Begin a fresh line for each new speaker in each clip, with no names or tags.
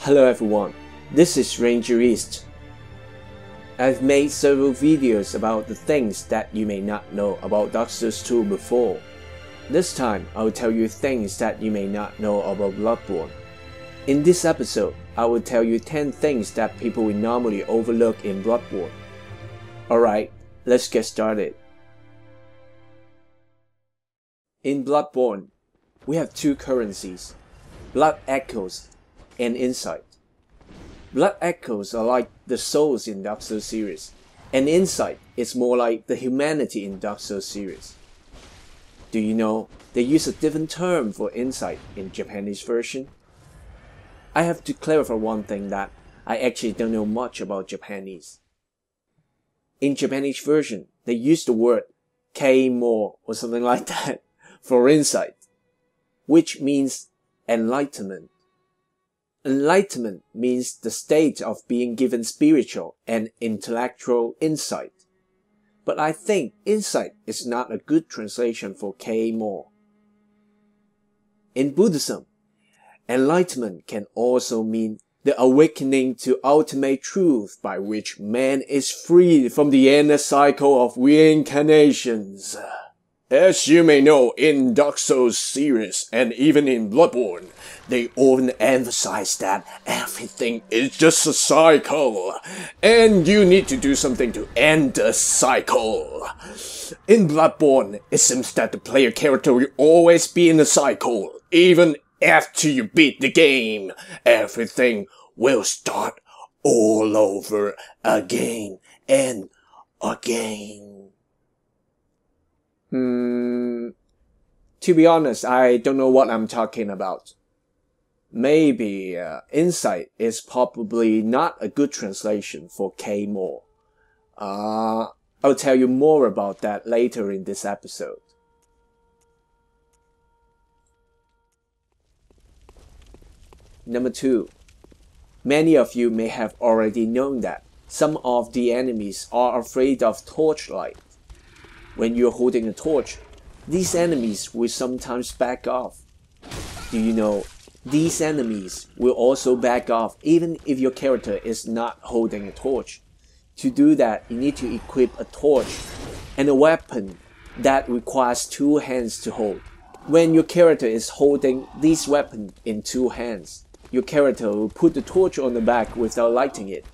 Hello everyone, this is Ranger East. I've made several videos about the things that you may not know about Dark Souls 2 before. This time, I will tell you things that you may not know about Bloodborne. In this episode, I will tell you 10 things that people will normally overlook in Bloodborne. Alright, let's get started. In Bloodborne, we have two currencies, Blood Echoes and Insight. Blood Echoes are like the souls in Dark Souls series, and Insight is more like the humanity in Dark Souls series. Do you know they use a different term for Insight in Japanese version? I have to clarify one thing, that I actually don't know much about Japanese. In Japanese version, they use the word keimo or something like that for insight, which means enlightenment. Enlightenment means the state of being given spiritual and intellectual insight. But I think insight is not a good translation for keimo. In Buddhism, enlightenment can also mean the awakening to ultimate truth by which man is freed from the endless cycle of reincarnations. As you may know, in Dark Souls series and even in Bloodborne, they often emphasize that everything is just a cycle, and you need to do something to end the cycle. In Bloodborne, it seems that the player character will always be in a cycle, even after you beat the game. Everything will start all over again and again. To be honest, I don't know what I'm talking about. Maybe insight is probably not a good translation for keimo. I'll tell you more about that later in this episode. Number 2. Many of you may have already known that some of the enemies are afraid of Torchlight. When you're holding a torch, these enemies will sometimes back off. Do you know, these enemies will also back off even if your character is not holding a torch. To do that, you need to equip a torch and a weapon that requires 2 hands to hold. When your character is holding this weapon in 2 hands, your character will put the torch on the back without lighting it.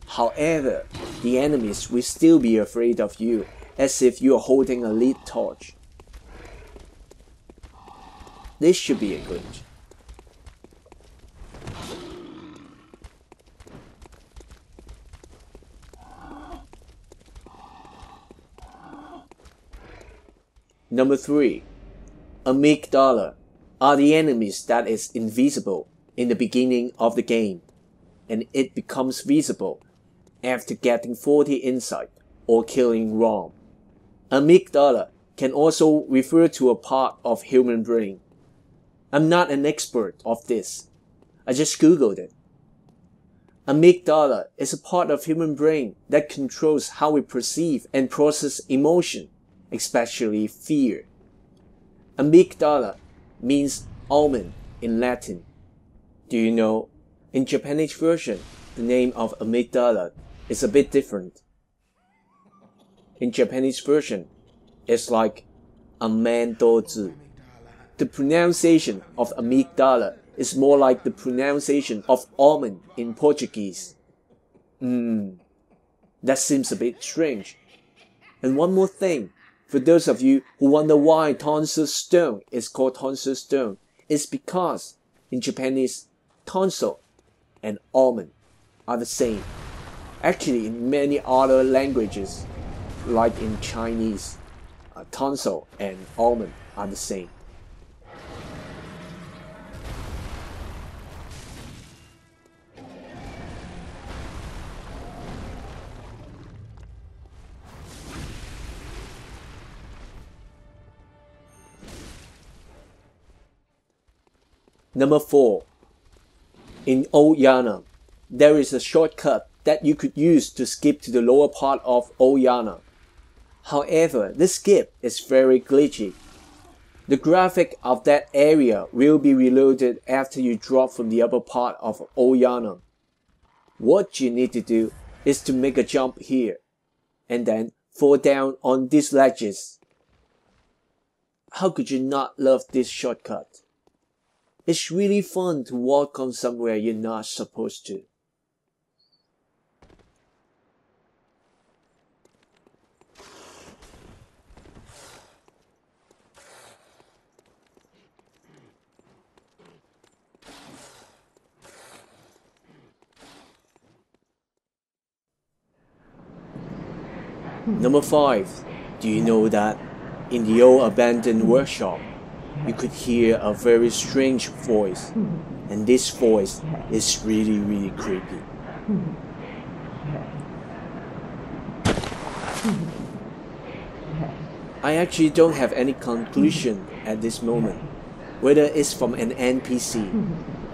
However, the enemies will still be afraid of you, as if you are holding a lit torch. This should be a glitch. Number 3. Amygdala are the enemies that is invisible in the beginning of the game, and it becomes visible after getting 40 insight or killing Rom. Amygdala can also refer to a part of human brain. I'm not an expert of this. I just googled it. Amygdala is a part of human brain that controls how we perceive and process emotion, especially fear. Amygdala means almond in Latin. Do you know, in Japanese version, the name of Amygdala is a bit different. In Japanese version, it's like amendozu. The pronunciation of amygdala is more like the pronunciation of almond in Portuguese. That seems a bit strange. And one more thing, for those of you who wonder why tonsil stone is called tonsil stone, it's because in Japanese, tonsil and almond are the same. Actually, in many other languages, like in Chinese, tonsil and almond are the same. Number 4. In Old Yana, there is a shortcut that you could use to skip to the lower part of Old Yana. However, this skip is very glitchy. The graphic of that area will be reloaded after you drop from the upper part of Old Yana. What you need to do is to make a jump here, and then fall down on these ledges. How could you not love this shortcut? It's really fun to walk on somewhere you're not supposed to. Number 5. Do you know that in the old abandoned workshop, you could hear a very strange voice, and this voice is really creepy. I actually don't have any conclusion at this moment, whether it's from an NPC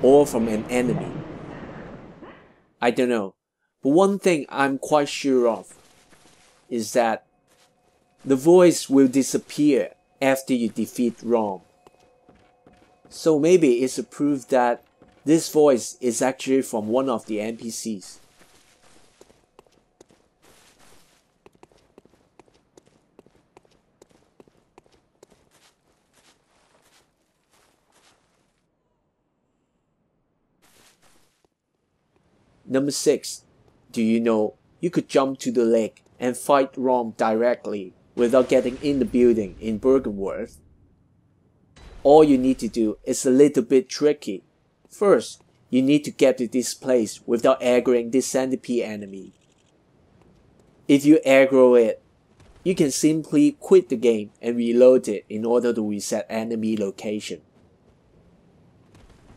or from an enemy. I don't know, but one thing I'm quite sure of is that the voice will disappear after you defeat Rom. So maybe it's a proof that this voice is actually from one of the NPCs. Number 6. Do you know you could jump to the lake and fight Rom directly without getting in the building in Bergenworth? All you need to do is a little bit tricky. First, you need to get to this place without aggroing this centipede enemy. If you aggro it, you can simply quit the game and reload it in order to reset enemy location.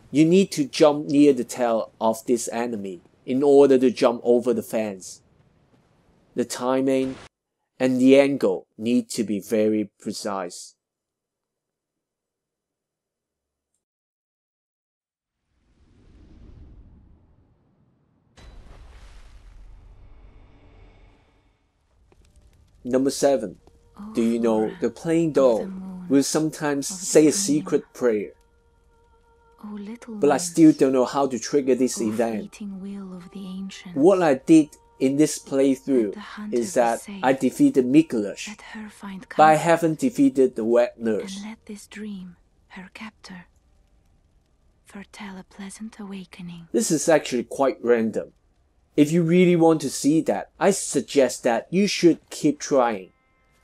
You need to jump near the tail of this enemy in order to jump over the fence. The timing and the angle need to be very precise. Number 7. Do you know the playing doll will sometimes say a secret prayer? But I still don't know how to trigger this event. What I did in this playthrough is that I defeated Amygdala, but I haven't defeated the wet nurse.
And let this dream, her captor, foretell a pleasant awakening.
This is actually quite random. If you really want to see that, I suggest that you should keep trying,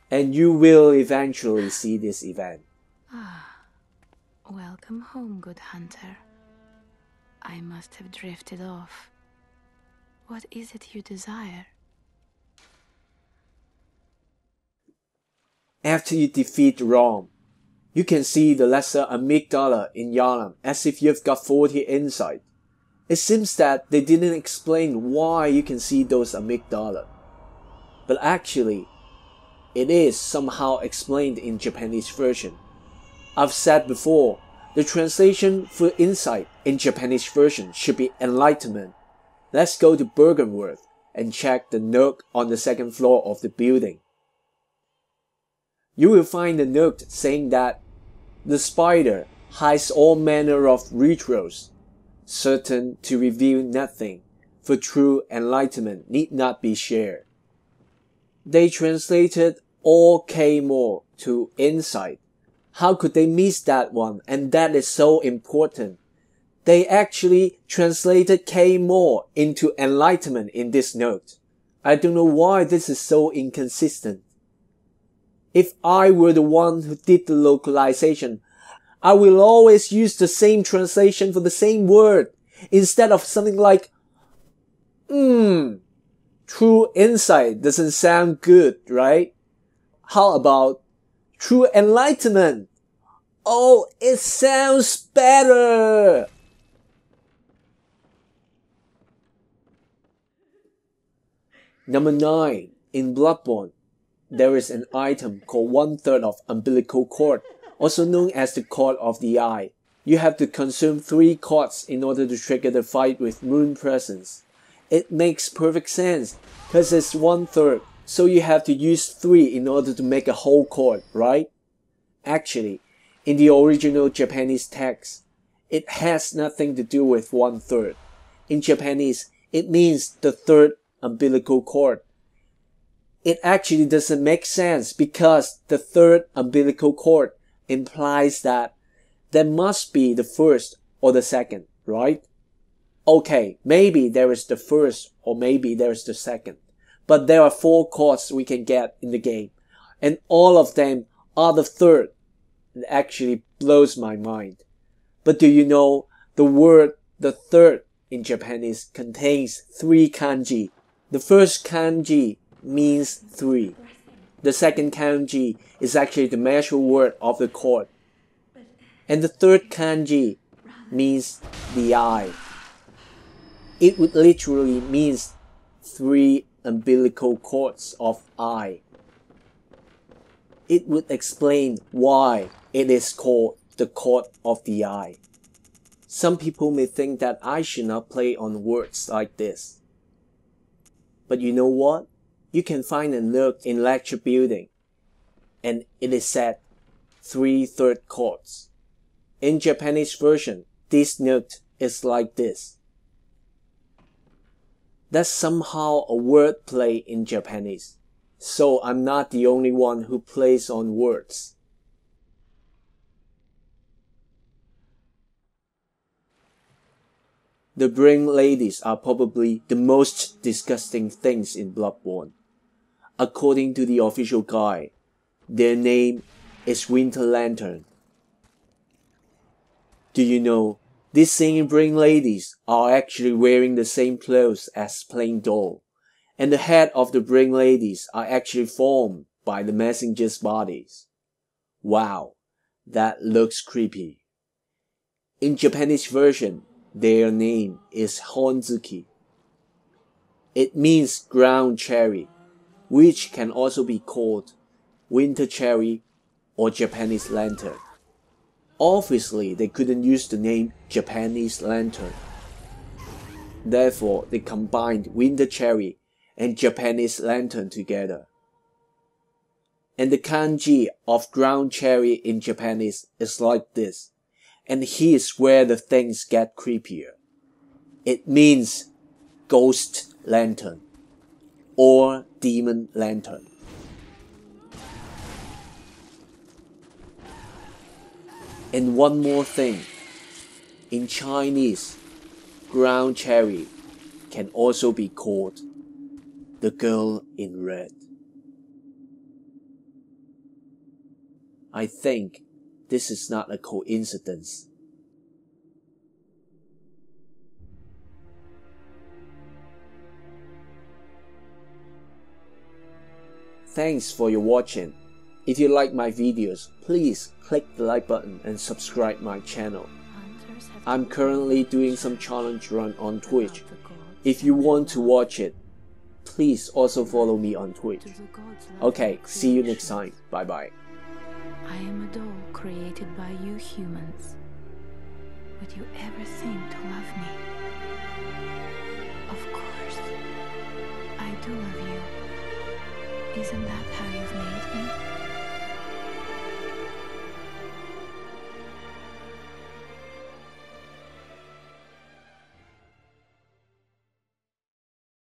and you will eventually see this event.
Welcome home, good hunter. I must have drifted off. What is it you desire?
After you defeat Rom, you can see the lesser Amygdala in Yana as if you've got 40 insight. It seems that they didn't explain why you can see those Amygdala. But actually, it is somehow explained in Japanese version. I've said before, the translation for insight in Japanese version should be enlightenment. Let's go to Bergenworth and check the note on the second floor of the building. You will find a note saying that the spider hides all manner of rituals, certain to reveal nothing, for true enlightenment need not be shared. They translated all K more to insight. How could they miss that one? And that is so important. They actually translated K more into enlightenment in this note. I don't know why this is so inconsistent. If I were the one who did the localization, I will always use the same translation for the same word, instead of something like, true insight doesn't sound good, right? How about true enlightenment? Oh, it sounds better! Number 9. In Bloodborne, there is an item called 1/3 of umbilical cord, also known as the cord of the eye. You have to consume 3 cords in order to trigger the fight with Moon Presence. It makes perfect sense, cause it's 1/3, so you have to use 3 in order to make a whole cord, right? Actually, In the original Japanese text, it has nothing to do with 1/3. In Japanese, it means the third umbilical cord. It actually doesn't make sense because the third umbilical cord implies that there must be the first or the second, right? Okay, maybe there is the first or maybe there is the second. But there are 4 cords we can get in the game. And all of them are the third. It actually blows my mind. But do you know the word the third in Japanese contains 3 kanji. The first kanji means 3. The second kanji is actually the measure word of the chord. And the third kanji means the eye. It would literally means 3 umbilical cords of eye. It would explain why it is called the cord of the eye. Some people may think that I should not play on words like this. But you know what? You can find a note in lecture building, and it is said 3/3 chords. In Japanese version, this note is like this. That's somehow a word play in Japanese, so I'm not the only one who plays on words. The brain ladies are probably the most disgusting things in Bloodborne. According to the official guide, their name is Winter Lantern. Do you know, these singing brain ladies are actually wearing the same clothes as plain doll, and the head of the brain ladies are actually formed by the messengers' bodies. Wow, that looks creepy. In Japanese version, their name is Honzuki. It means ground cherry, which can also be called winter cherry or Japanese lantern. Obviously, they couldn't use the name Japanese lantern. Therefore, they combined winter cherry and Japanese lantern together. And the kanji of ground cherry in Japanese is like this. And here's where the things get creepier. It means ghost lantern or demon lantern. And one more thing. In Chinese, ground cherry can also be called the girl in red. I think this is not a coincidence. Thanks for your watching. If you like my videos, please click the like button and subscribe my channel. I'm currently doing some challenge run on Twitch. If you want to watch it, please also follow me on Twitch. Okay, see you next time. Bye bye.
I am a doll created by you humans. Would you ever think to love me? Of course. I do love you. Isn't that how you've made me?